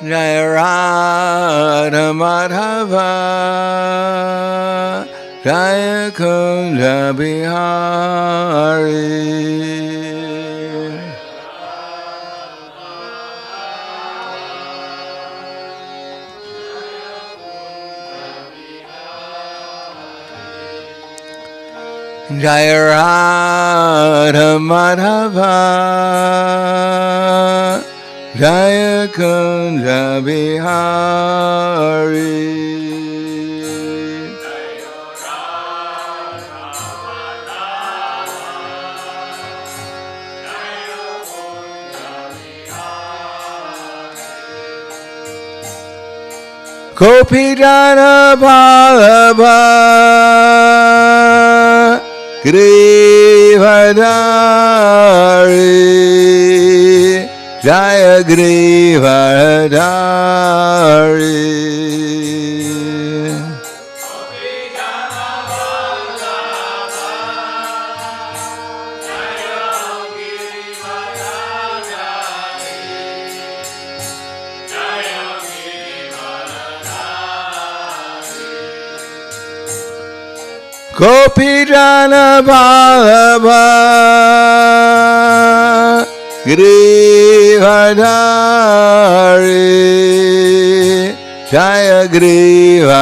Jaya Radha Madhava Jaya Kunja Bihari. Jaya Radha Madhava Jaya Kunja Bihari. Gopijana Ballabha Grivadari Jaya Grivadari. Gopijana Ballabha Grivadari Jaya Grivadari.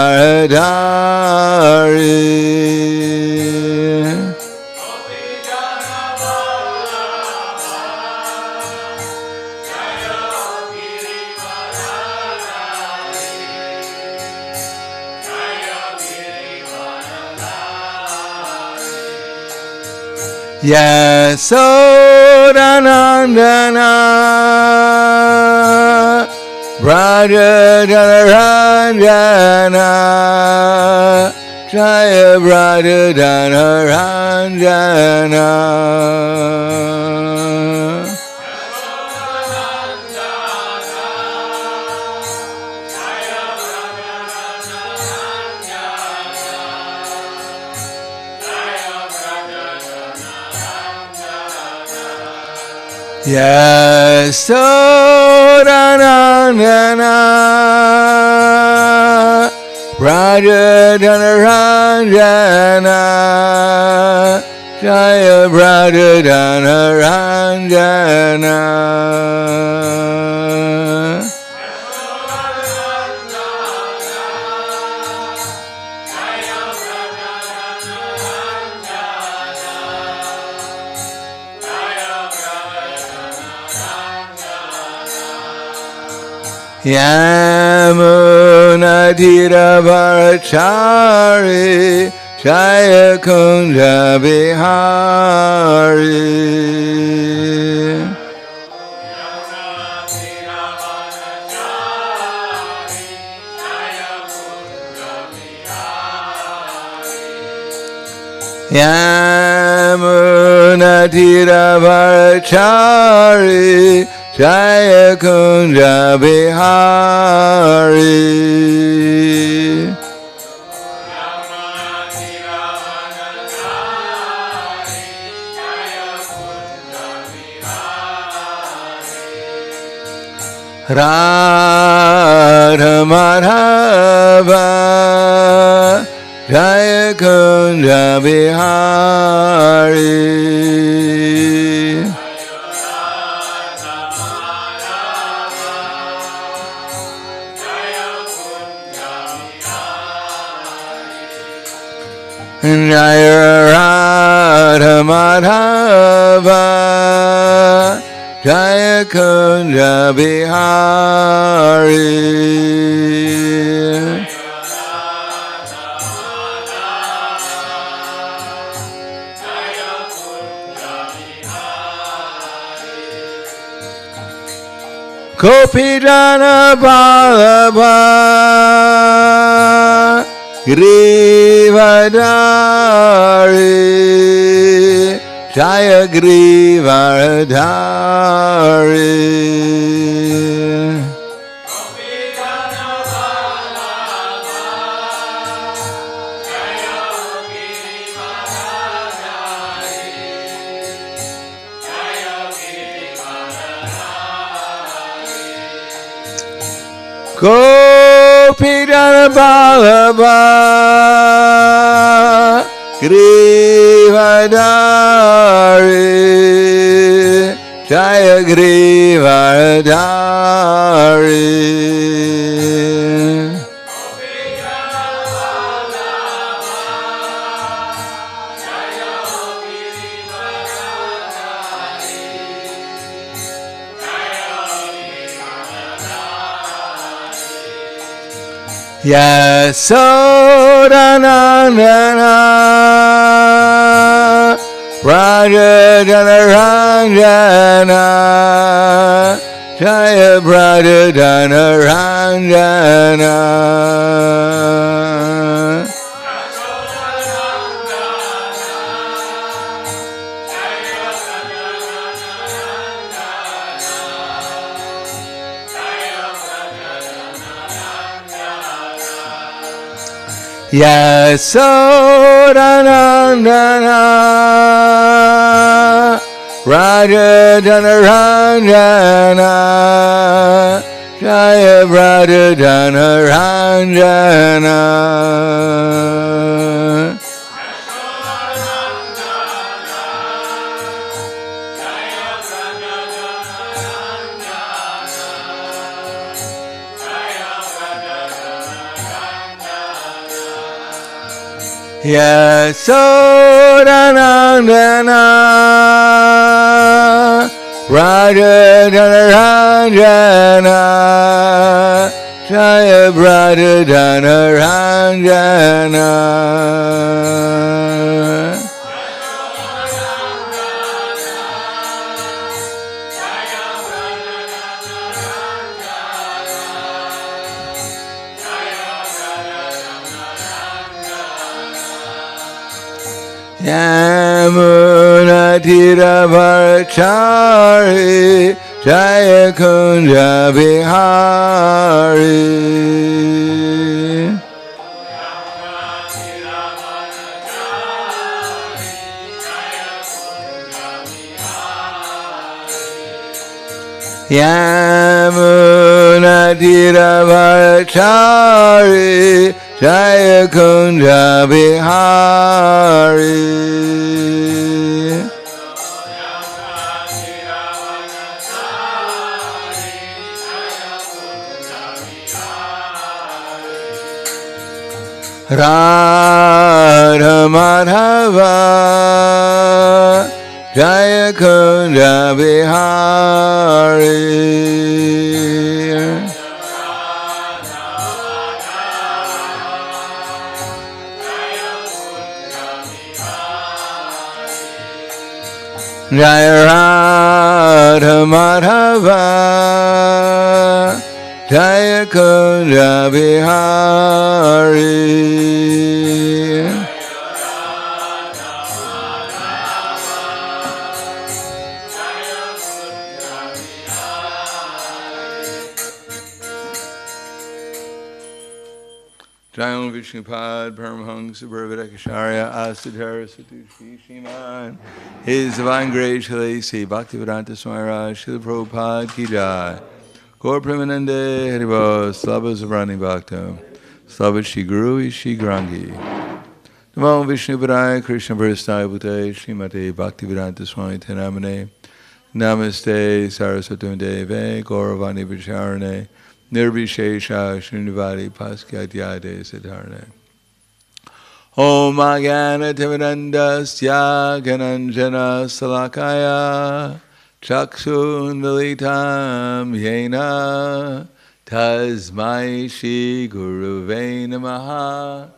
Yasodanandana Braja Dhanaranjana Jaya Braja Dhanaranjana. Yasodanandana Braja Dhanaranjana Jaya Braja Dhanaranjana. Yamuna Dhiravarachari Jaya Kunja Bihari. Yamuna Dhiravarachari Jaya Kunja Bihari. Radha Madhava Jaya Kunja Bihari. Jaya Radha Madhava Jaya Kunja Bihari. Gopijana Ballabha Grivadari Jaya Grivadari. Gopidana Ballabha Grivadari Jaya Grivadari Yasodanandana Brajadanaranjana Jaya Brajadanaranjana Yasodanandana Brajadanaranjana Jaya Brajadanaranjana Yasodanandana Brajadanaranjana Jaya Brajadanaranjana Yamunatiravarachari Jaya Kunja Vihari Yamunatiravarachari Jaya Kunja Vihari Radha Madhava Jaya Kunja Vihari Jaya Radha Madhava Jaya Kunja Vihari Jayam Vishnupad Paramahansa Bharavedakacharya Asadhara Satushi Shiman His Divine Grace Shri Sri Bhaktivedanta Swami Maharaj Srila Prabhupada Ki Jai Gaur Premanande Haribo Slava Zavrani Bhakta Slava Shri Guru Shri Grangi Namo Vishnupadaya Krishna Prasthaya Bhute Srimate Bhaktivedanta Swami Tenamane Namaste Saraswati Deve Gauravani Vacharane Nirvishesha Srinivadi Paskyatyade Siddharne Om Agana Timirandasya Gananjana Salakaya Chakshun Militam Yena Tasmai Shri Guruve Namaha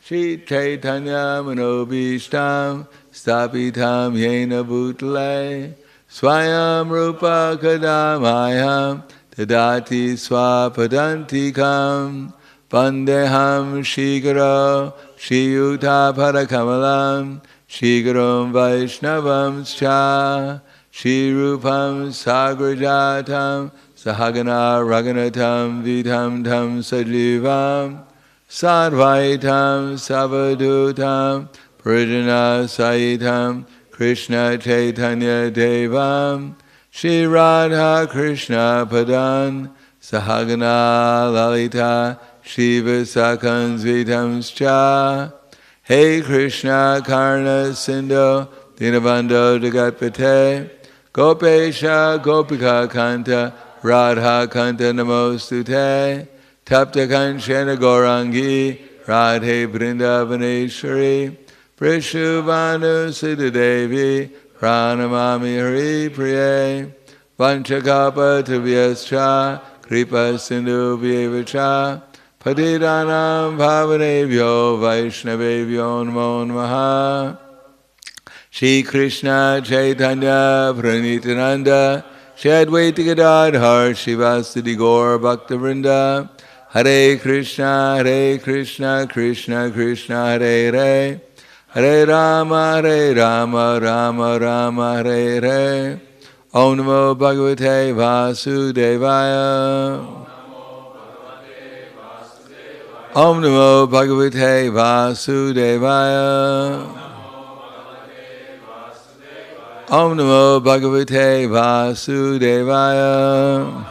Shri Chaitanya Manobishtam Stapitam Yena Bhutale Swayam Rupa Kadamayam Tadati Swapadantikam Vandeham Shigaro Shiyuta Parakamalam Shigaram Vaishnavam Scha Shirupam Sagrajatam Sahagana Raganatam Vidham Dham Sajivam Sadvaitam Savadutam Prijana Saitam Krishna Chaitanya Devam Shri Radha Krishna Padan Sahagana Lalita Shiva Sakanzvitamscha Hey Krishna Karna Sindhu Dinabandho Jagatpate Gopesha Gopika Kanta Radha Kanta Namostute Tapta Kanchana Gaurangi Radhe Vrindavaneshwari Prishuvanu Siddhadevi Pranamami Hari Priye Vanchakapa Tuviyascha Kripa Sindhu Vyevacha Patidanam Bhavanebhyo Vaishnavebhyo Namo Namaha Shri Krishna Chaitanya Pranitananda Shri Advaita Gadadhar Shivasadi Gaur Bhaktivinoda Hare Krishna Krishna Krishna Hare Hare Hare Rama Rama Rama Hare Hare Om Namo Bhagavate Vasudevaya Om Namo Bhagavate Vasudevaya Om Namo Bhagavate Vasudevaya.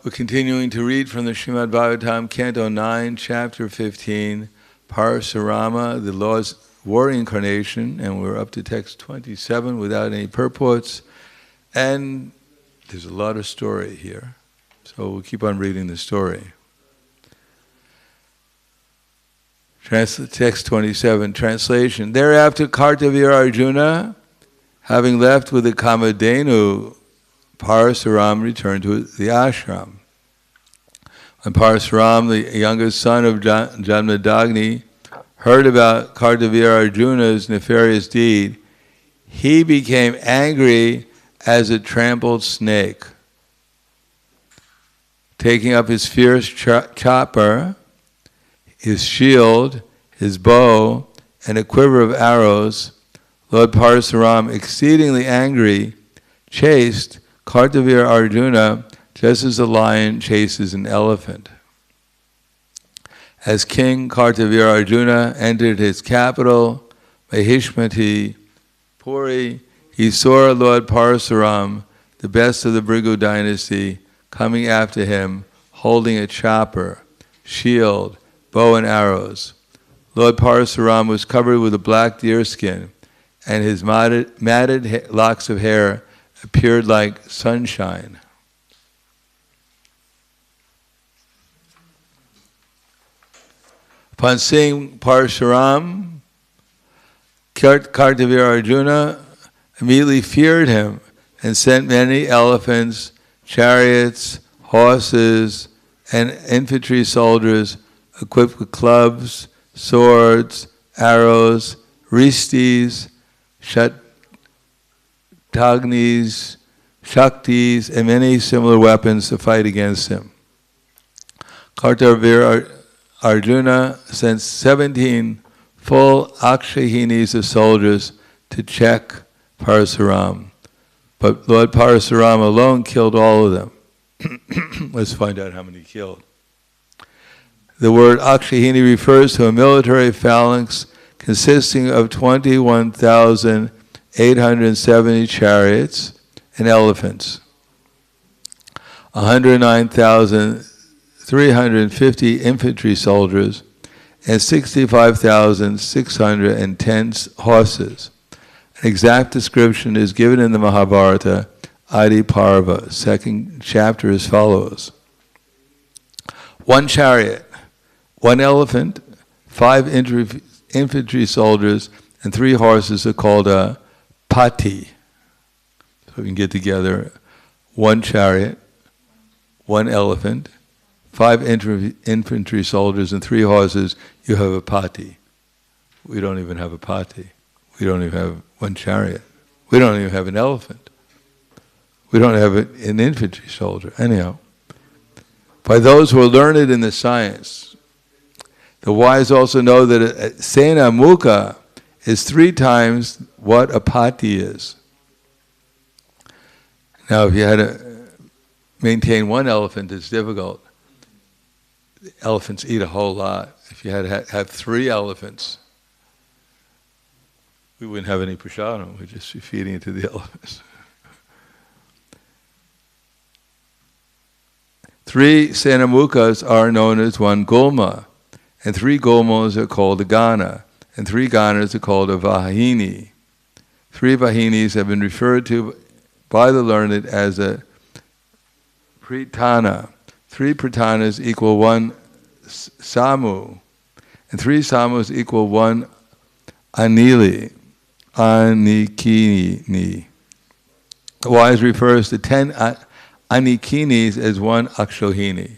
We're continuing to read from the Srimad Bhagavatam, Canto 9, Chapter 15, Parasurama, the Lord's War Incarnation, and we're up to text 27 without any purports. And there's a lot of story here, so we'll keep on reading the story. Text 27, translation. Thereafter, Kartavya Arjuna, having left with the Kamadhenu, Parasuram returned to the ashram. When Parasuram, the youngest son of Jamadagni, heard about Kartavya Arjuna's nefarious deed, he became angry as a trampled snake. Taking up his fierce chopper, his shield, his bow, and a quiver of arrows, Lord Parasuram, exceedingly angry, chased Kartavya Arjuna just as a lion chases an elephant. As King Kartavya Arjuna entered his capital, Mahishmati Puri, he saw Lord Parasuram, the best of the Bhrigu dynasty, coming after him, holding a chopper, shield, bow and arrows. Lord Parasuram was covered with a black deerskin, and his matted locks of hair appeared like sunshine. Upon seeing Parasuram, Kartavya Arjuna immediately feared him and sent many elephants, chariots, horses, and infantry soldiers equipped with clubs, swords, arrows, ristis, shatagnis, shaktis, and many similar weapons to fight against him. Kartavya Arjuna sent 17 full akshahinis of soldiers to check Parasuram. But Lord Parasuram alone killed all of them. Let's find out how many he killed. The word akshahini refers to a military phalanx consisting of 21,870 chariots and elephants, 109,350 infantry soldiers, and 65,610 horses. An exact description is given in the Mahabharata, Adi Parva, second chapter as follows. 1 chariot, 1 elephant, 5 infantry soldiers, and 3 horses are called a pati. So we can get together 1 chariot, 1 elephant, 5 infantry soldiers, and 3 horses, you have a pati. We don't even have a pati. We don't even have 1 chariot. We don't even have an elephant. We don't have an infantry soldier. Anyhow, by those who are learned in the science, the wise also know that a sena mukha is 3 times what a pati is. Now, if you had to maintain 1 elephant, it's difficult. Elephants eat a whole lot. If you had to have 3 elephants, we wouldn't have any prasadam. We'd just be feeding it to the elephants. 3 Senamukhas are known as one Gulma, and 3 Gulmas are called a Gana, and 3 Ganas are called a Vahini. 3 Vahinis have been referred to by the learned as a Pritana. 3 Pritanas equal 1 Samu, and 3 Samus equal 1 Anikini. The wise refers to 10 Anikinis as 1 Akshohini.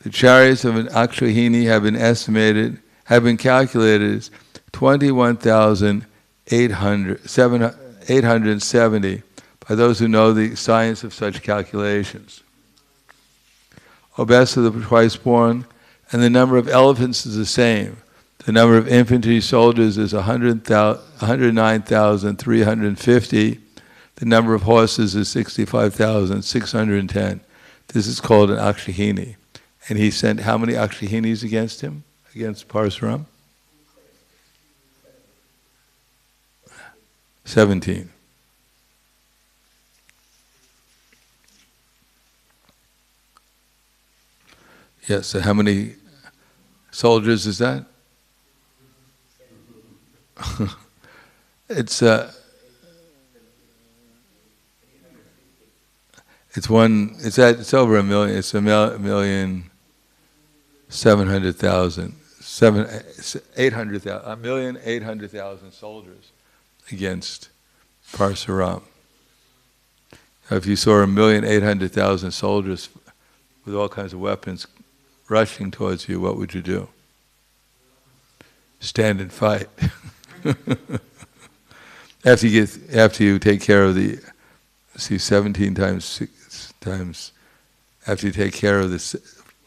The chariots of an Akshohini have been calculated as 21,870 by those who know the science of such calculations. O best of the twice born, and the number of elephants is the same. The number of infantry soldiers is 109,350. The number of horses is 65,610. This is called an Akshahini. And he sent how many Akshahinis against him? Against Parasuram? 17. Yes, so how many soldiers is that? It's over 1 million. It's 1,700,000, 1,800,000 soldiers against Parasuram. Now, if you saw 1,800,000 soldiers with all kinds of weapons rushing towards you, what would you do? Stand and fight. After you take care of the 17 times 6 times, after you take care of the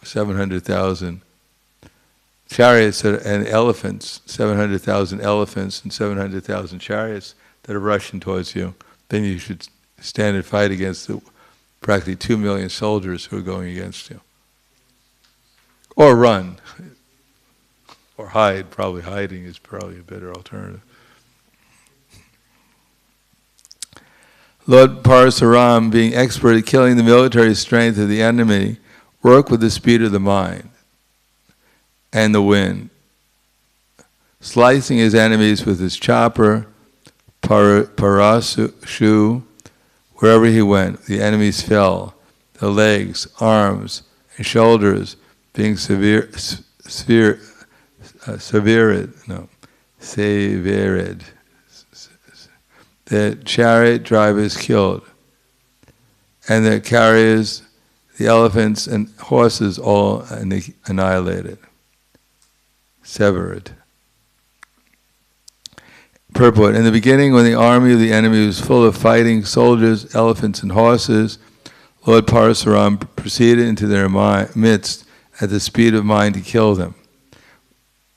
700,000 chariots and elephants, 700,000 elephants and 700,000 chariots that are rushing towards you, then you should stand and fight against the practically 2 million soldiers who are going against you. Or run. Or hide. Probably hiding is probably a better alternative. Lord Parasuram, being expert at killing the military strength of the enemy, worked with the speed of the mind and the wind, slicing his enemies with his chopper, Parashu, wherever he went. The enemies fell, the legs, arms, and shoulders being severed. The chariot drivers killed, and the carriers, the elephants and horses, all annihilated, severed. Purport. In the beginning, when the army of the enemy was full of fighting soldiers, elephants, and horses, Lord Parasuram proceeded into their midst at the speed of mind to kill them.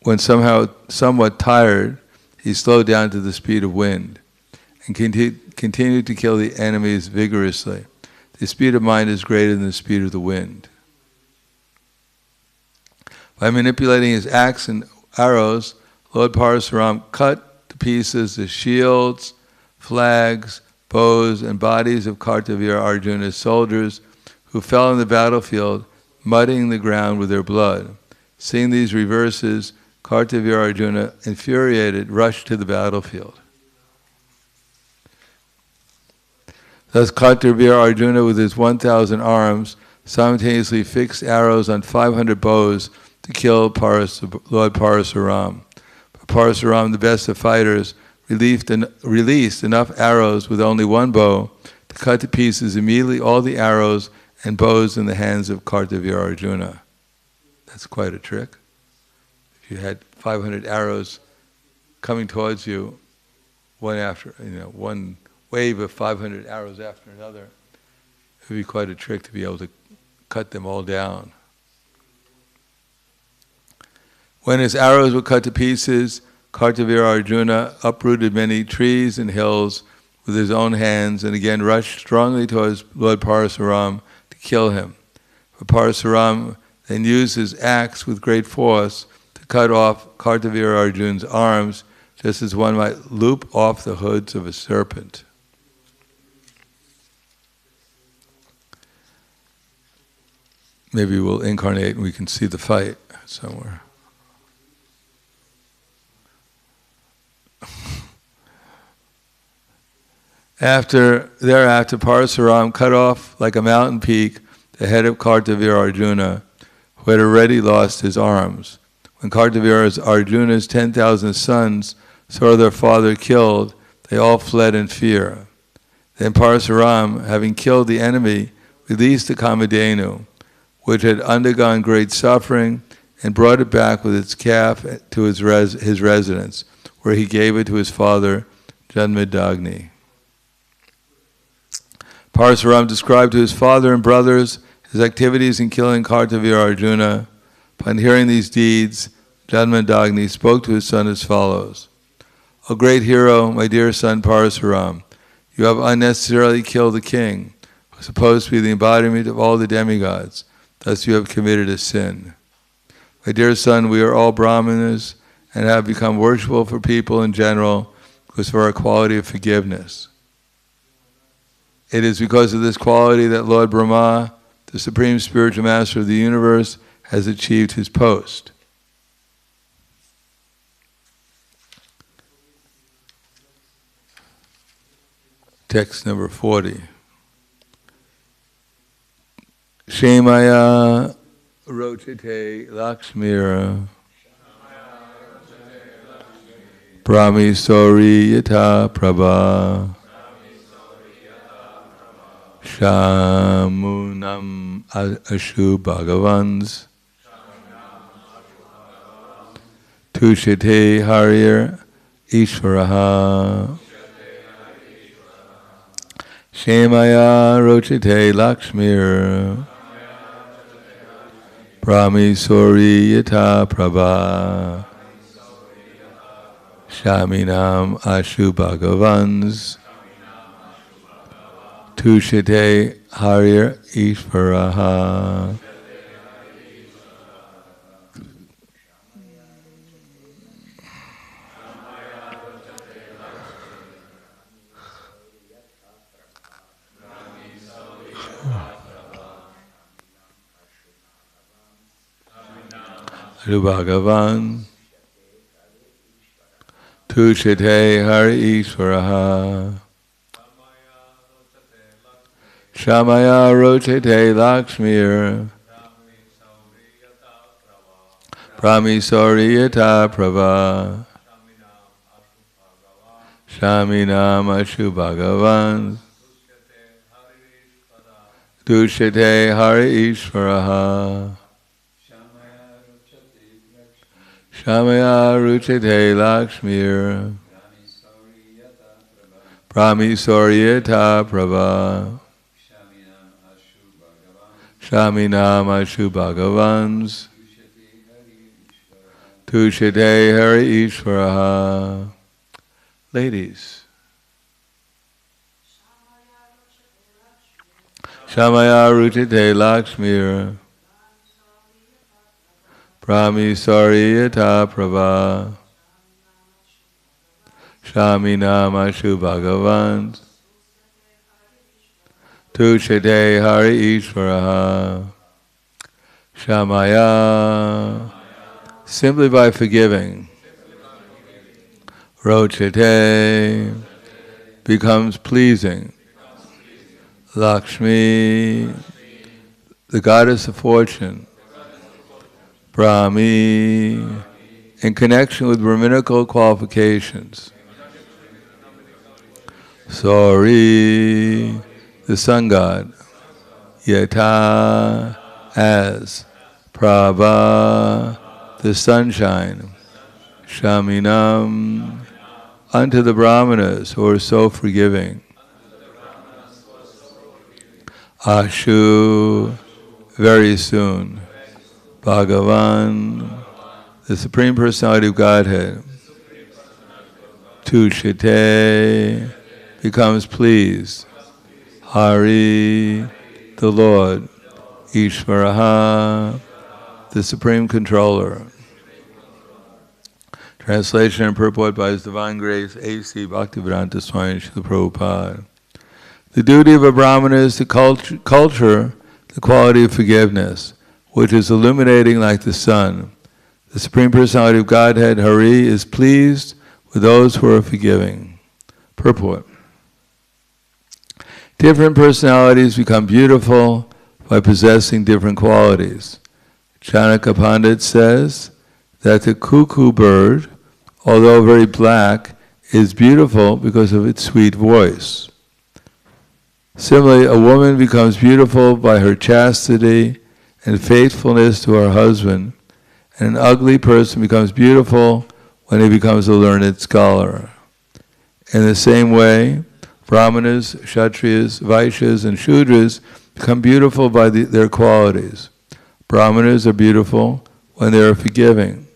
When somewhat tired, he slowed down to the speed of wind and continued to kill the enemies vigorously. The speed of mind is greater than the speed of the wind. By manipulating his axe and arrows, Lord Parasuram cut to pieces the shields, flags, bows, and bodies of Kartavya Arjuna's soldiers who fell in the battlefield, muddying the ground with their blood. Seeing these reverses, Kartavya Arjuna, infuriated, rushed to the battlefield. Thus Kartavya Arjuna, with his 1,000 arms, simultaneously fixed arrows on 500 bows to kill Lord Parasuram. But Parasuram, the best of fighters, released enough arrows with only one bow to cut to pieces immediately all the arrows and bows in the hands of Kartavya Arjuna. That's quite a trick. If you had 500 arrows coming towards you, one wave of 500 arrows after another, it would be quite a trick to be able to cut them all down. When his arrows were cut to pieces, Kartavya Arjuna uprooted many trees and hills with his own hands and again rushed strongly towards Lord Parasuram to kill him. But Parasuram then used his axe with great force to cut off Kartavya Arjuna's arms, just as one might loop off the hoods of a serpent. maybe we'll incarnate and we can see the fight somewhere. Thereafter, Parasuram cut off like a mountain peak the head of Kartavir Arjuna, who had already lost his arms. When Kartavir Arjuna's 10,000 sons saw their father killed, they all fled in fear. Then Parasuram, having killed the enemy, released the Kamadhenu, which had undergone great suffering, and brought it back with its calf to his residence, where he gave it to his father, Janmadagni. Parasuram described to his father and brothers his activities in killing Kartavir Arjuna. Upon hearing these deeds, Janmadagni spoke to his son as follows: O great hero, my dear son Parasuram, you have unnecessarily killed the king, who is supposed to be the embodiment of all the demigods. Thus you have committed a sin. My dear son, we are all Brahmanas and have become worshipful for people in general because of our quality of forgiveness. It is because of this quality that Lord Brahma, the supreme spiritual master of the universe, has achieved his post. Text number 40. Shemaya rochite lakshmira brahmi sori yata prabha shamunam ashu bhagavans tushite harir ishvaraha Shemaya rochite lakshmir brahmi sori yata prabha shaminam ashu bhagavans tushite harir ishvaraha. Bhagavan tushite hari ishvaraha shamaya rochite lakshmir brahmi soriyata prava shaminam ashu bhagavan tushite hari ishvaraha Shamaya ruchite lakshmir brahmi soryata prabha shaminam ashu bhagavans tushite hari ishvaraha. Ladies. Shamaya ruchite lakshmir brahmi sariyata prabha shaminam ashu bhagavan tushite hari ishvaraha. Shamaya, simply by forgiving. Rochite, becomes pleasing. Lakshmi, the goddess of fortune. Brahmi, in connection with Brahminical qualifications. Sori, the sun god. Yata, as. Prabha, the sunshine. Shaminam, unto the Brahmanas who are so forgiving. Ashu, very soon. Bhagavan, the Supreme Personality of Godhead. Tushite, becomes pleased. Hari, the Lord. Ishvaraha, the Supreme Controller. Translation and purport by His Divine Grace, A.C. Bhaktivedanta Swami Srila Prabhupada. The duty of a Brahmana is to culture the quality of forgiveness. which is illuminating like the sun. The Supreme Personality of Godhead, Hari, is pleased with those who are forgiving. Purport. Different personalities become beautiful by possessing different qualities. Chanaka Pandit says that the cuckoo bird, although very black, is beautiful because of its sweet voice. Similarly, a woman becomes beautiful by her chastity and faithfulness to her husband, and an ugly person becomes beautiful when he becomes a learned scholar. In the same way, Brahmanas, Kshatriyas, Vaishyas, and Shudras become beautiful by their qualities. Brahmanas are beautiful when they are forgiving.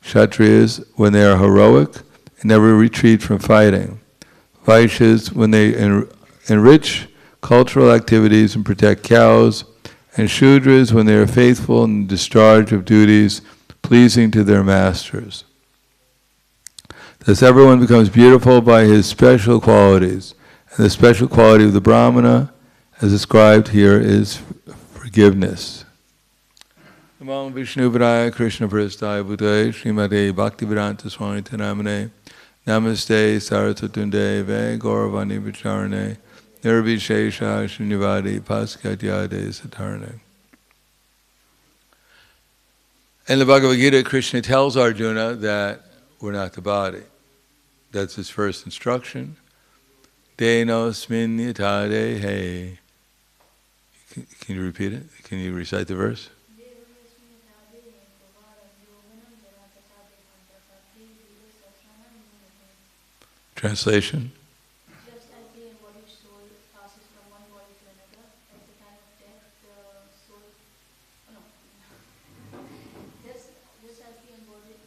Kshatriyas when they are heroic and never retreat from fighting. Vaishyas when they enrich cultural activities and protect cows. And Shudras when they are faithful in discharge of duties pleasing to their masters. Thus everyone becomes beautiful by his special qualities. And the special quality of the Brahmana, as described here, is forgiveness. Namo Vishnu Padaya Krishna Prasthaya Bhutaya Srimate Bhaktivedanta Swami Namane Namaste Saraswatunde Ve Gauravani Vicharane Nirvishesha Shunyavadi Paskatyade Satarane. In the Bhagavad Gita, Krishna tells Arjuna that we're not the body. That's his first instruction. Denosmin yata dehe. Can you repeat it? Can you recite the verse? Translation? Just as the embodied soul passes from one body to another, at the time of death, the soul. No. Just as the embodied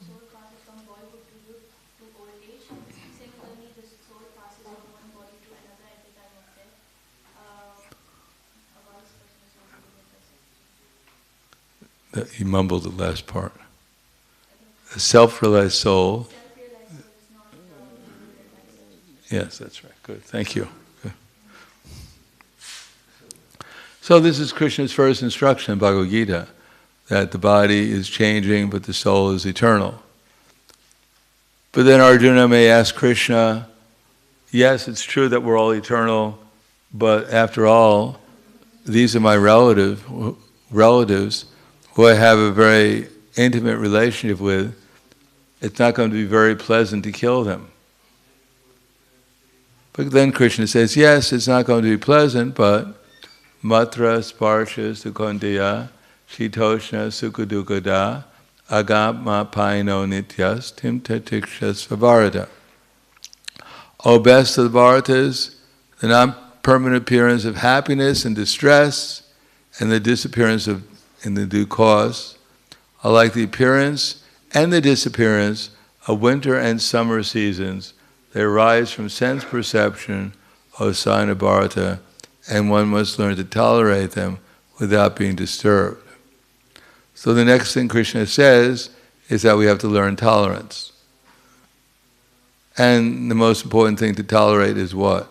soul passes from boyhood to youth to old age, similarly the soul passes from one body to another at the time of death. He mumbled the last part. A self-realized soul. Yes, that's right. Good. Thank you. Good. So this is Krishna's first instruction in Bhagavad Gita, that the body is changing, but the soul is eternal. But then Arjuna may ask Krishna, yes, it's true that we're all eternal, but after all, these are my relatives who I have a very intimate relationship with. It's not going to be very pleasant to kill them. But then Krishna says, yes, it's not going to be pleasant, but matra sparsha sukondaya shitoshna sukadukada agama paino nityas timta tikshas vavarata. O best of the Bharatas, the non-permanent appearance of happiness and distress and the disappearance of in the due cause are like the appearance and the disappearance of winter and summer seasons. They arise from sense perception, O sign of Bharata, and one must learn to tolerate them without being disturbed. So the next thing Krishna says is that we have to learn tolerance. And the most important thing to tolerate is what?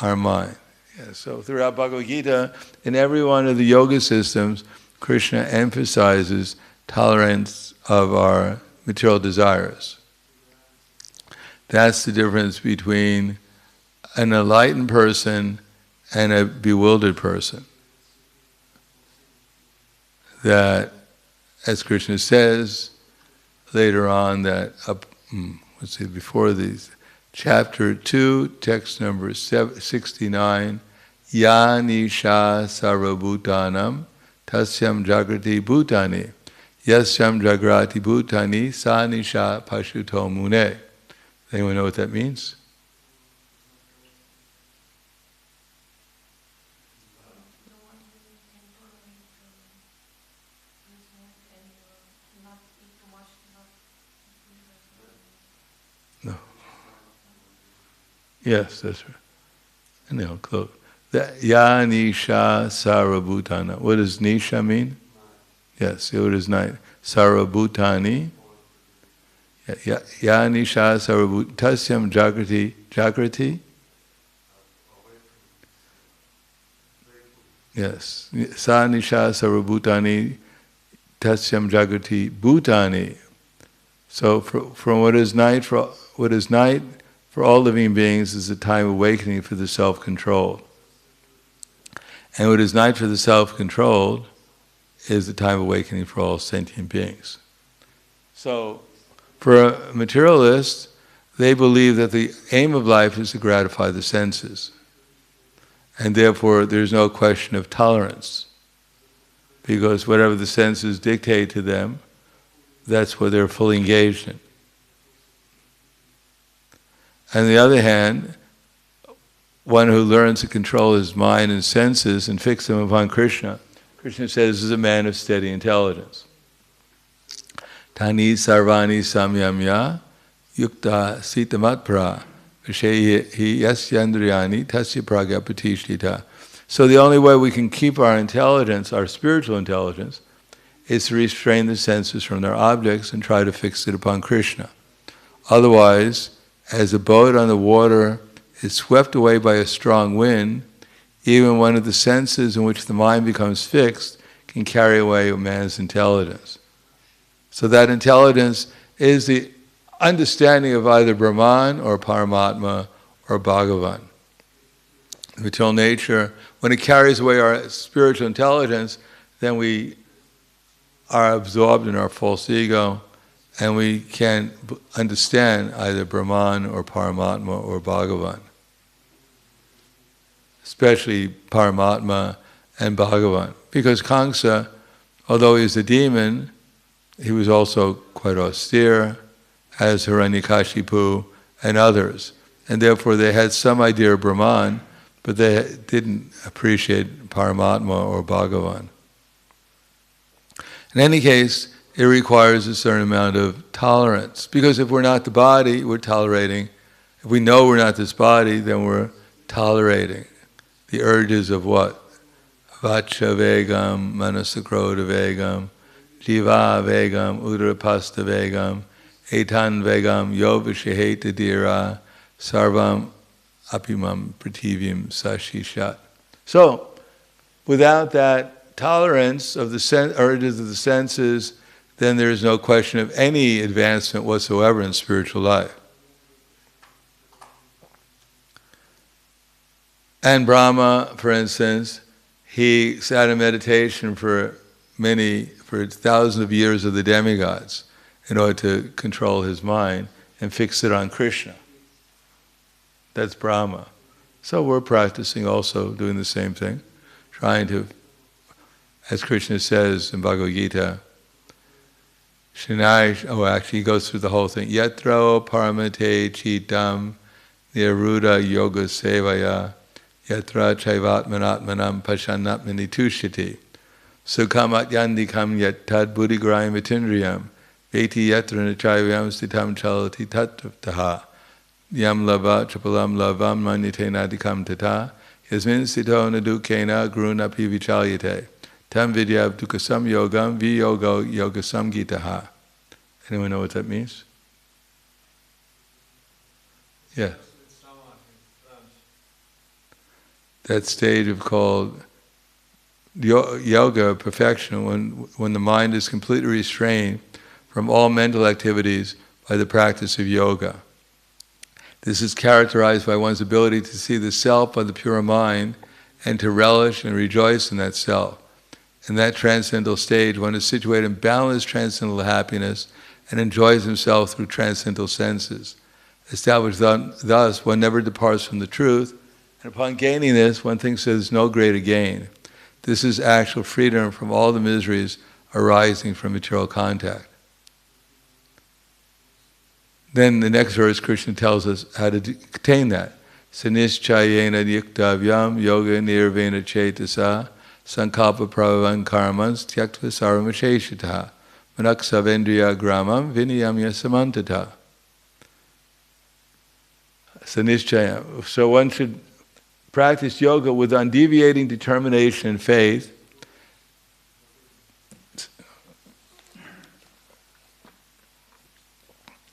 Our mind. Yeah, so throughout Bhagavad Gita, in every one of the yoga systems, Krishna emphasizes tolerance of our material desires. That's the difference between an enlightened person and a bewildered person. That, as Krishna says later on, that before these, chapter 2, text number 69, Ya nisha sarvabhutanam tasyam jagrati bhutani yasyam jagrati bhutani sa nisha pashuto mune. Anyone know what that means? No. Yes, that's right. And they'll close. Ya nisha sarvabhutana. What does nisha mean? Yes, what is night? Sarvabhutani. Ya nisha sarvabhutani. Tasyam jagrati. Yes. Sa nisha sarvabhutani tasyam jagati bhutani. So from what is night for all living beings is a time of awakening for the self-controlled. And what is night for the self-controlled is the time of awakening for all sentient beings. So for a materialist, they believe that the aim of life is to gratify the senses. And therefore there's no question of tolerance. Because whatever the senses dictate to them, that's what they're fully engaged in. On the other hand, one who learns to control his mind and senses and fix them upon Krishna, Krishna says, is a man of steady intelligence. Tani sarvani samyamya yukta sitamatpra vishehi yasyandriyani tasya pragyapatishtita. So the only way we can keep our intelligence, our spiritual intelligence, is to restrain the senses from their objects and try to fix it upon Krishna. Otherwise, as a boat on the water is swept away by a strong wind, even one of the senses in which the mind becomes fixed can carry away a man's intelligence. So that intelligence is the understanding of either Brahman or Paramatma or Bhagavan. The material nature, when it carries away our spiritual intelligence, then we are absorbed in our false ego, and we can't understand either Brahman or Paramatma or Bhagavan. Especially Paramatma and Bhagavan. Because Kamsa, although he's a demon, he was also quite austere, as Hiranyakashipu and others. And therefore they had some idea of Brahman, but they didn't appreciate Paramatma or Bhagavan. In any case, it requires a certain amount of tolerance. Because if we're not the body, we're tolerating. If we know we're not this body, then we're tolerating the urges of what? Vacha vegam, manasakroda vegam, jiva vegam, udarapasta vegam, etan vegam, yovashaheta dira, sarvam apimam prativim sashishat. So, without that tolerance of the urges of the senses, then there is no question of any advancement whatsoever in spiritual life. And Brahma, for instance, he sat in meditation for thousands of years of the demigods in order to control his mind and fix it on Krishna. That's Brahma. So we're practicing also, doing the same thing, trying to, as Krishna says in Bhagavad Gita, actually he goes through the whole thing. Yatro paramate chitam niruddha yoga sevaya yatra chaivatmanatmanam pashanatmani tushiti sukhamat yandikam yat tad buddhigrayam itindriyam veti yatra nachavyam stitam chalati tattvaha yam lava chapalam lavam manyate nadikam tata yasmin sito nadukena grunapi vichalyate tam vidya dukasam yogam viyogo yogasam gitaha. Anyone know what that means? Yeah. That stage of called yoga, perfection, when the mind is completely restrained from all mental activities by the practice of yoga. This is characterized by one's ability to see the self by the pure mind and to relish and rejoice in that self. In that transcendental stage, one is situated in boundless transcendental happiness and enjoys himself through transcendental senses. Established thus, one never departs from the truth, and upon gaining this, one thinks there's no greater gain. This is actual freedom from all the miseries arising from material contact. Then the next verse, Krishna tells us how to attain that. Sanischayena yuktavyam yoga nirvena chetasa sankalpa prabhavan karmans tyaktva saramasheshita manaksavendriya gramam vinayamya samantata. Sanischaya. So one should practice yoga with undeviating determination and faith.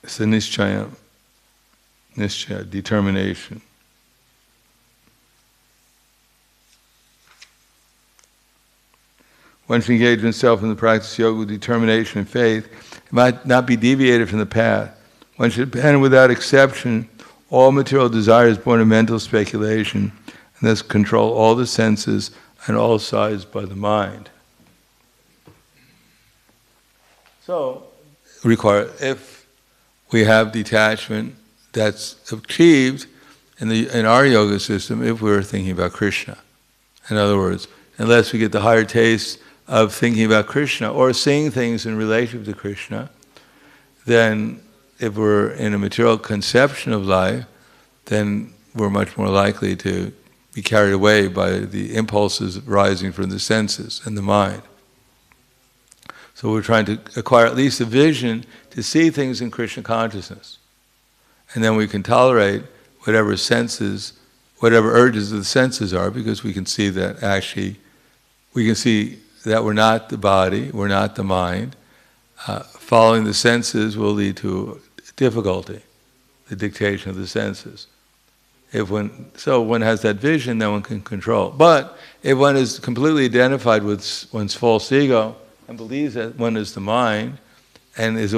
Sanischaya, nischaya, determination. One should engage himself in the practice of yoga with determination and faith. It might not be deviated from the path. One should abandon without exception all material desires born of mental speculation, and thus control all the senses on all sides by the mind. So, if we have detachment that's achieved in our yoga system, if we're thinking about Krishna. In other words, unless we get the higher taste of thinking about Krishna or seeing things in relation to Krishna, then if we're in a material conception of life, then we're much more likely to be carried away by the impulses rising from the senses and the mind. So we're trying to acquire at least a vision to see things in Krishna consciousness. And then we can tolerate whatever senses, whatever urges of the senses are, because we can see that actually, we can see that we're not the body, we're not the mind. Following the senses will lead to difficulty, the dictation of the senses. So one has that vision, then one can control. But if one is completely identified with one's false ego and believes that one is the mind and is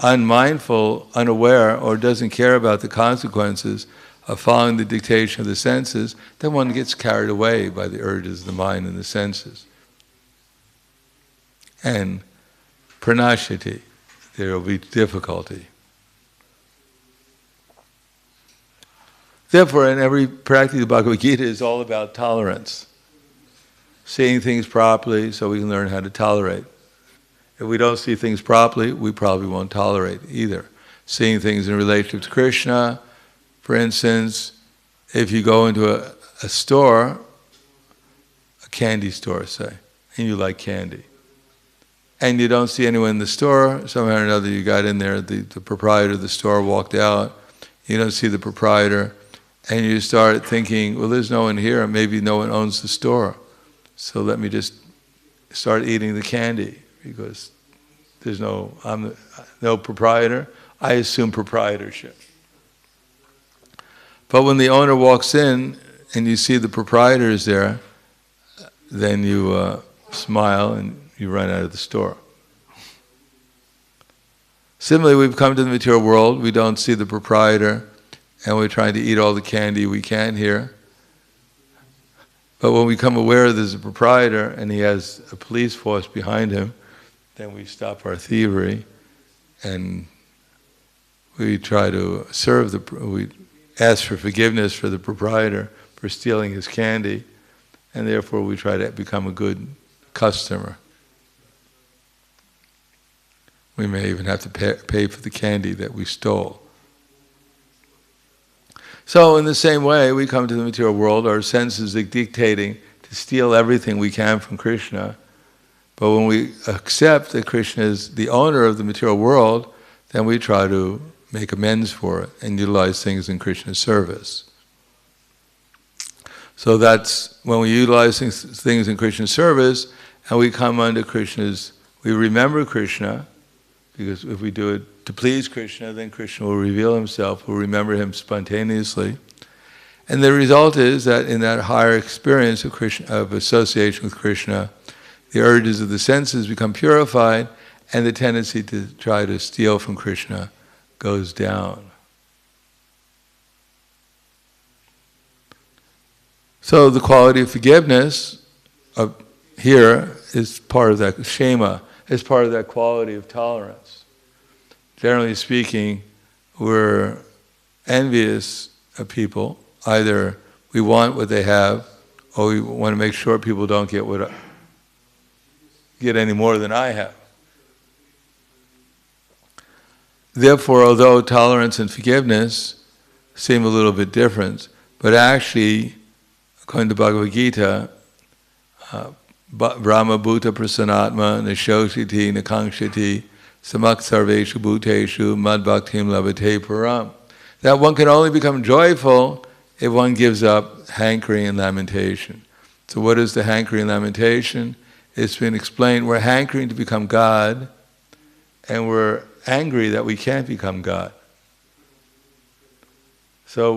unmindful, unaware, or doesn't care about the consequences of following the dictation of the senses, then one gets carried away by the urges of the mind and the senses. And pranashati, there will be difficulty. Therefore, in every practice of Bhagavad Gita is all about tolerance. Seeing things properly so we can learn how to tolerate. If we don't see things properly, we probably won't tolerate either. Seeing things in relationship to Krishna, for instance, if you go into a store, a candy store, say, and you like candy, and you don't see anyone in the store, somehow or another you got in there, the proprietor of the store walked out, you don't see the proprietor, and you start thinking, well, there's no one here, maybe no one owns the store, so let me just start eating the candy, because there's no proprietor, I assume proprietorship. But when the owner walks in and you see the proprietor is there, then you smile and you run out of the store. Similarly, we've come to the material world, we don't see the proprietor, and we're trying to eat all the candy we can here. But when we become aware there's a proprietor and he has a police force behind him, then we stop our thievery and we try to serve we ask for forgiveness for the proprietor for stealing his candy, and therefore we try to become a good customer. We may even have to pay for the candy that we stole. So in the same way, we come to the material world, our senses are dictating to steal everything we can from Krishna. But when we accept that Krishna is the owner of the material world, then we try to make amends for it and utilize things in Krishna's service. So that's when we utilize things in Krishna's service and we come under Krishna's, we remember Krishna, because if we do it to please Krishna, then Krishna will reveal himself, we'll remember him spontaneously. And the result is that in that higher experience of Krishna, of association with Krishna, the urges of the senses become purified and the tendency to try to steal from Krishna goes down. So the quality of forgiveness here is part of that shema, is part of that quality of tolerance. Generally speaking, we're envious of people. Either we want what they have, or we want to make sure people don't get any more than I have. Therefore, although tolerance and forgiveness seem a little bit different, but actually, according to Bhagavad Gita, Brahma Bhuta Prasanatma Nashoshiti Nakangshati Samak Sarveshu Bhuteshu Mad Bhaktim Labhate Param. That one can only become joyful if one gives up hankering and lamentation. So what is the hankering and lamentation? It's been explained, we're hankering to become God, and we're angry that we can't become God. So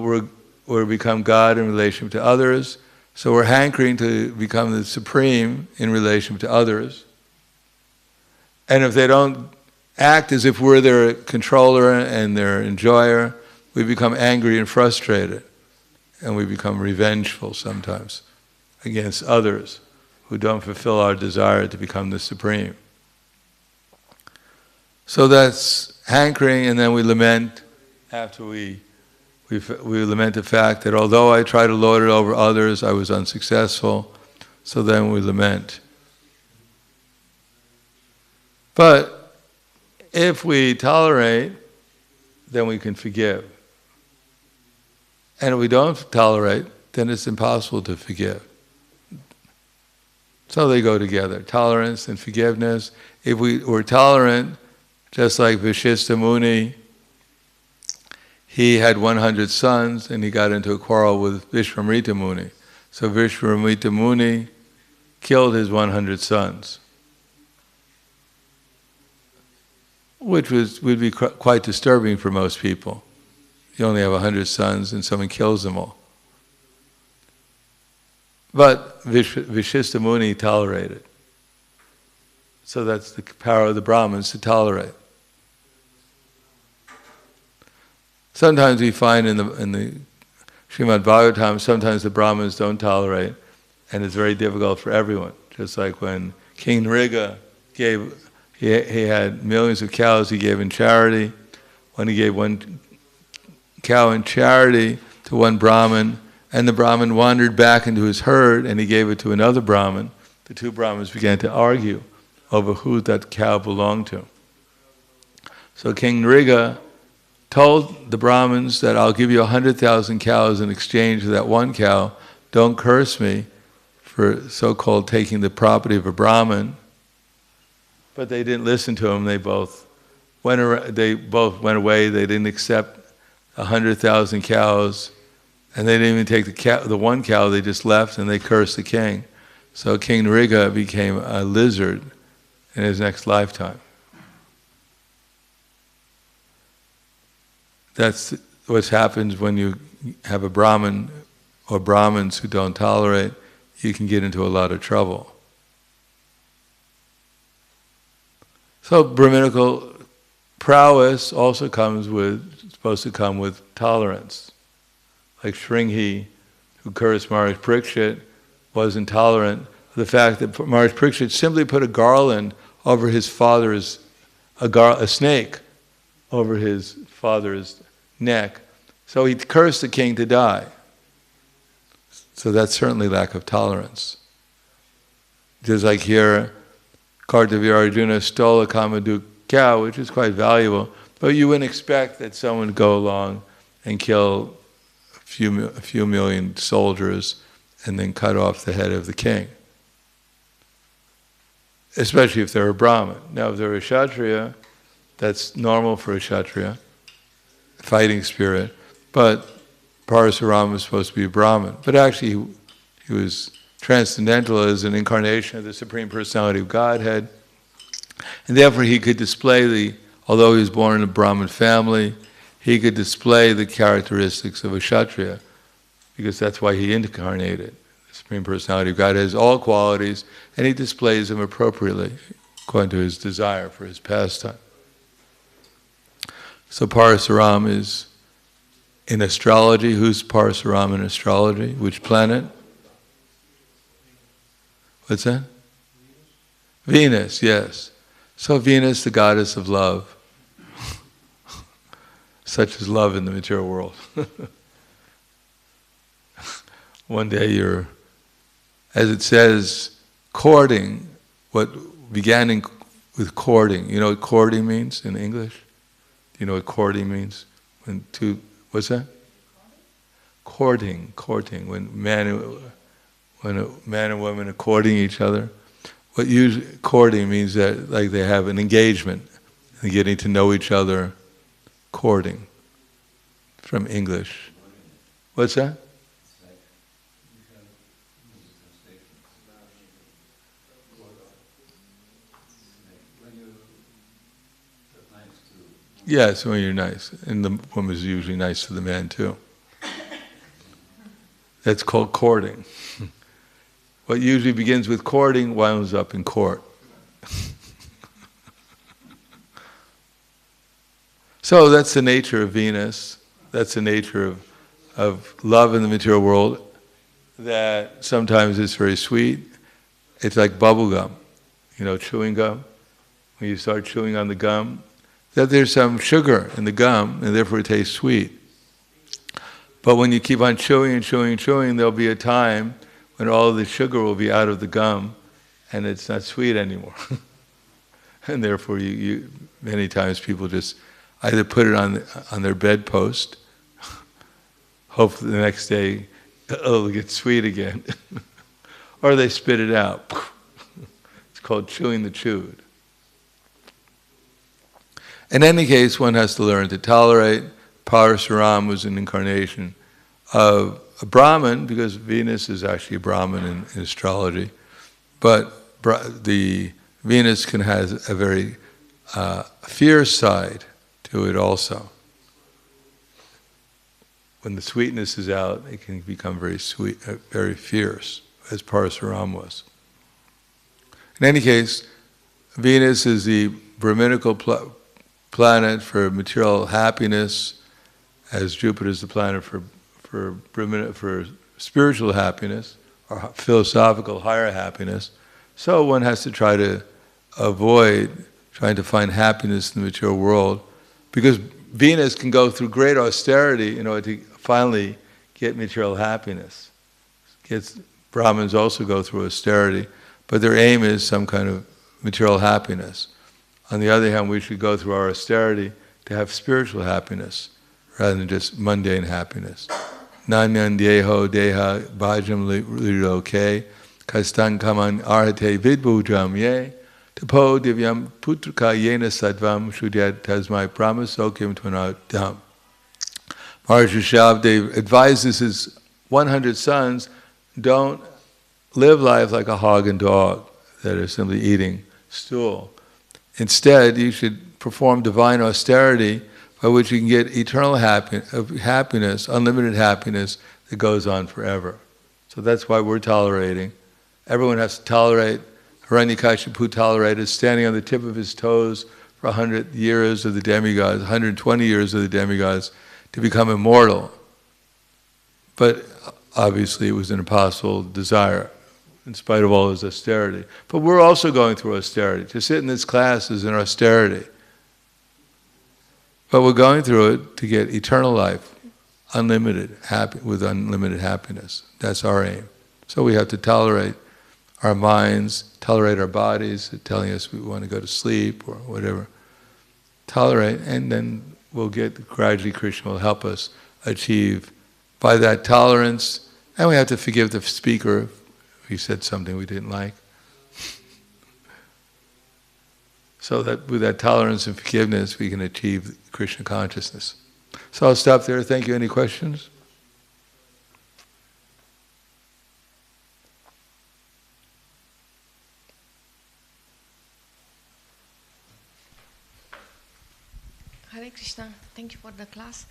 we're become God in relation to others, So we're hankering to become the supreme in relation to others. And if they don't act as if we're their controller and their enjoyer, we become angry and frustrated. And we become revengeful sometimes against others who don't fulfill our desire to become the supreme. So that's hankering, and then we lament after we lament the fact that although I try to lord it over others, I was unsuccessful. So then we lament. But if we tolerate, then we can forgive. And if we don't tolerate, then it's impossible to forgive. So they go together, tolerance and forgiveness. If we were tolerant, just like Vashishta Muni, he had 100 sons and he got into a quarrel with Vishvamrita Muni. So Vishvamrita Muni killed his 100 sons, which would be quite disturbing for most people. You only have 100 sons and someone kills them all. But Vashishta Muni tolerated. So that's the power of the Brahmins, to tolerate. Sometimes we find in the Srimad Bhagavatam, sometimes the Brahmins don't tolerate, and it's very difficult for everyone. Just like when King Nriga gave, he had millions of cows he gave in charity. When he gave one cow in charity to one Brahmin, and the Brahmin wandered back into his herd, and he gave it to another Brahmin, the two Brahmins began to argue over who that cow belonged to. So King Nriga told the Brahmins that I'll give you 100,000 cows in exchange for that one cow. Don't curse me for so-called taking the property of a Brahmin. But they didn't listen to him. They both went away. They didn't accept 100,000 cows, and they didn't even take the one cow. They just left and they cursed the king. So King Nriga became a lizard in his next lifetime. That's what happens when you have a Brahmin or Brahmins who don't tolerate. You can get into a lot of trouble. So Brahminical prowess also supposed to come with tolerance. Like Shringhi, who cursed Maharaj Parikshit, was intolerant of the fact that Maharaj Parikshit simply put a garland over his father's, a snake over his father's neck. So he cursed the king to die. So that's certainly lack of tolerance. Just like here, Kartavya Arjuna stole a Kamaduk cow, which is quite valuable, but you wouldn't expect that someone would go along and kill a few million soldiers and then cut off the head of the king. Especially if they're a Brahmin. Now if they're a Kshatriya, that's normal for a Kshatriya, fighting spirit, but Parasurama was supposed to be a Brahmin. But actually he was transcendental as an incarnation of the Supreme Personality of Godhead, and therefore he could display although he was born in a Brahmin family, he could display the characteristics of a Kshatriya, because that's why he incarnated. The Supreme Personality of God has all qualities, and he displays them appropriately, according to his desire for his pastime. So Parasuram is in astrology. Who's Parasuram in astrology? Which planet? What's that? Venus, yes. So Venus, the goddess of love. Such is love in the material world. One day you're, as it says, courting, what began with courting. You know what courting means in English? Do you know what courting means? What's that? Courting. When a man and woman are courting each other. What usually courting means that like they have an engagement and getting to know each other. Courting, from English. What's that? Yes, when you're nice. And the woman is usually nice to the man too. That's called courting. What usually begins with courting winds up in court. So that's the nature of Venus. That's the nature of love in the material world, that sometimes it's very sweet. It's like bubble gum, chewing gum. When you start chewing on the gum, that there's some sugar in the gum, and therefore it tastes sweet. But when you keep on chewing and chewing and chewing, there'll be a time when all of the sugar will be out of the gum, and it's not sweet anymore. And therefore, you many times people just either put it on their bedpost, hope the next day it'll get sweet again, or they spit it out. It's called chewing the chewed. In any case, one has to learn to tolerate. Parasuram was an incarnation of a Brahman, because Venus is actually a Brahman in astrology, but the Venus can have a very fierce side to it also. When the sweetness is out, it can become very sweet, very fierce, as Parasuram was. In any case, Venus is the Brahminical planet for material happiness, as Jupiter is the planet for spiritual happiness, or philosophical higher happiness. So one has to try to avoid trying to find happiness in the material world, because Venus can go through great austerity in order to finally get material happiness. Brahmins also go through austerity, but their aim is some kind of material happiness. On the other hand, we should go through our austerity to have spiritual happiness, rather than just mundane happiness. Nanyan deho deha bhajam liroke kastan kaman arhate vidbhujam ye tapo divyam putraka yena sadvam shudyat tasmai brahmasokyam tvanadam. Maharishi Shabdev advises his 100 sons, don't live life like a hog and dog that are simply eating stool. Instead, you should perform divine austerity by which you can get eternal happiness, unlimited happiness that goes on forever. So that's why we're tolerating. Everyone has to tolerate. Hiranyakashipu tolerated standing on the tip of his toes for 100 years of the demigods, 120 years of the demigods, to become immortal. But obviously it was an impossible desire, in spite of all his austerity. But we're also going through austerity. To sit in this class is an austerity. But we're going through it to get eternal life, unlimited, with unlimited happiness. That's our aim. So we have to tolerate our minds, tolerate our bodies, telling us we want to go to sleep or whatever. Tolerate, and then we'll get, gradually Krishna will help us achieve by that tolerance. And we have to forgive the speaker if he said something we didn't like. So that with that tolerance and forgiveness, we can achieve Krishna consciousness. So I'll stop there. Thank you. Any questions? Hare Krishna, thank you for the class.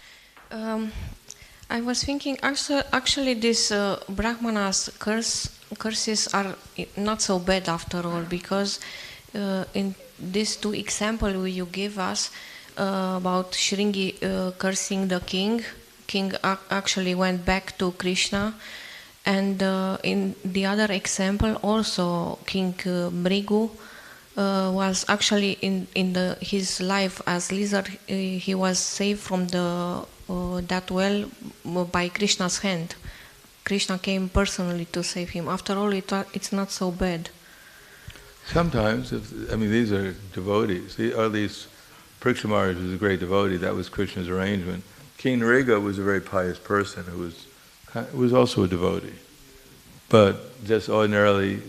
I was thinking, actually these Brahmanas curses are not so bad after all, because in these two examples you give us about Shringi cursing the king actually went back to Krishna, and in the other example also King Mrigu was actually in his life as lizard, he was saved from that well by Krishna's hand. Krishna came personally to save him. After all, it's not so bad. Sometimes, these are devotees. At least Pariksha Maharaj was a great devotee. That was Krishna's arrangement. King Nariga was a very pious person who was also a devotee. But just ordinary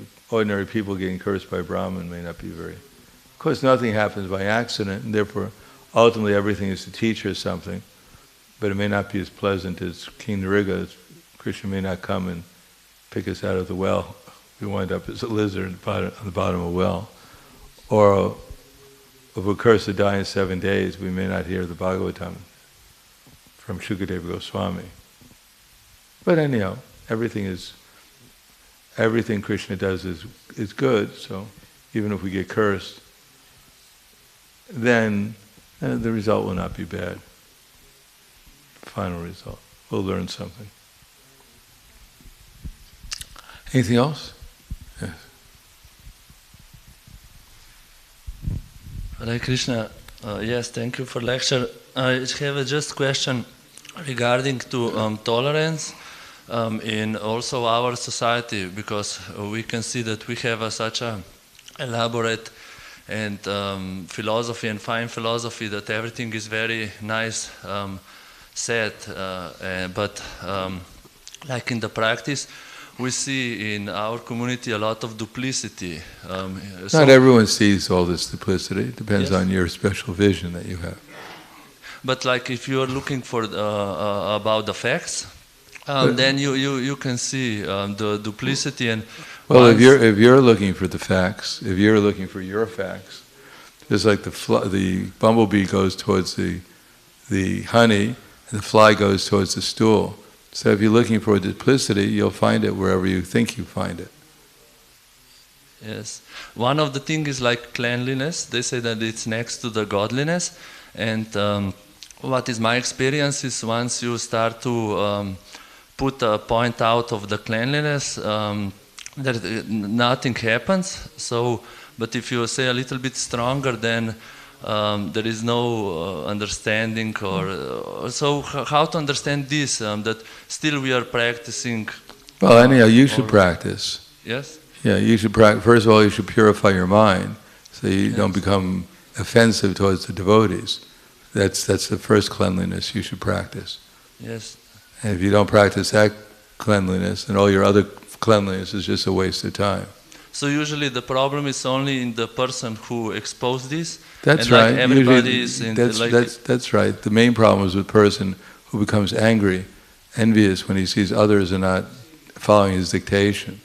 people getting cursed by Brahman may not be very... Of course, nothing happens by accident, and therefore, ultimately everything is to teach us something. But it may not be as pleasant as King Nariga. Krishna may not come and pick us out of the well. We wind up as a lizard on the bottom of a well. Or if we're cursed to die in 7 days, we may not hear the Bhagavatam from Shukadeva Goswami. But anyhow, everything Krishna does is good. So even if we get cursed, then the result will not be bad. Final result. We'll learn something. Anything else? Yes. Hare Krishna, yes, thank you for lecture. I have a just question regarding to tolerance in also our society, because we can see that we have such a elaborate and philosophy and fine philosophy that everything is very nice said, but like in the practice, we see in our community a lot of duplicity. Not everyone sees all this duplicity. It depends Yes. on your special vision that you have. But like if you are looking for about the facts, then you can see the duplicity and. Well, if you're looking for the facts, if you're looking for your facts, just like the bumblebee goes towards the honey, and the fly goes towards the stool. So if you're looking for duplicity, you'll find it wherever you think you find it. Yes. One of the things is like cleanliness. They say that it's next to the godliness. And what is my experience is once you start to put a point out of the cleanliness, that nothing happens. So, but if you say a little bit stronger, then there is no understanding, or so how to understand this, that still we are practicing. Well, anyhow, you should practice. Yes? Yeah, you should practice. First of all, you should purify your mind so you don't become offensive towards the devotees. That's the first cleanliness you should practice. Yes. And if you don't practice that cleanliness, then all your other cleanliness is just a waste of time. So usually the problem is only in the person who exposed this. That's and right. Like everybody Usually, is in that's right. The main problem is with the person who becomes angry, envious when he sees others are not following his dictation.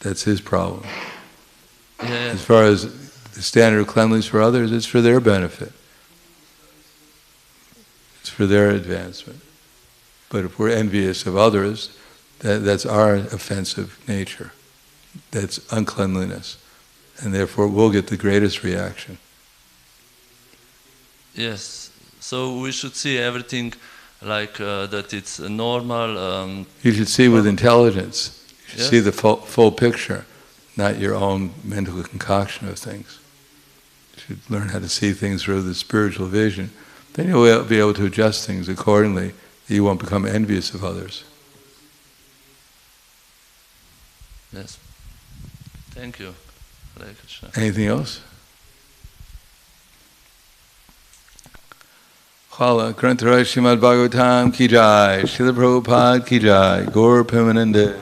That's his problem. Yeah. As far as the standard of cleanliness for others, it's for their benefit. It's for their advancement. But if we're envious of others, that's our offensive nature. That's uncleanliness. And therefore we'll get the greatest reaction. Yes. So we should see everything like that it's normal. You should see with intelligence. You should Yes. see the full picture, not your own mental concoction of things. You should learn how to see things through the spiritual vision. Then you'll be able to adjust things accordingly. You won't become envious of others. Yes. Thank you. Hare Krishna. Anything else? Hvala. Grantaraj Srimad Bhagavatam ki jai. Srila Prabhupada ki jai. Gaur Premanande.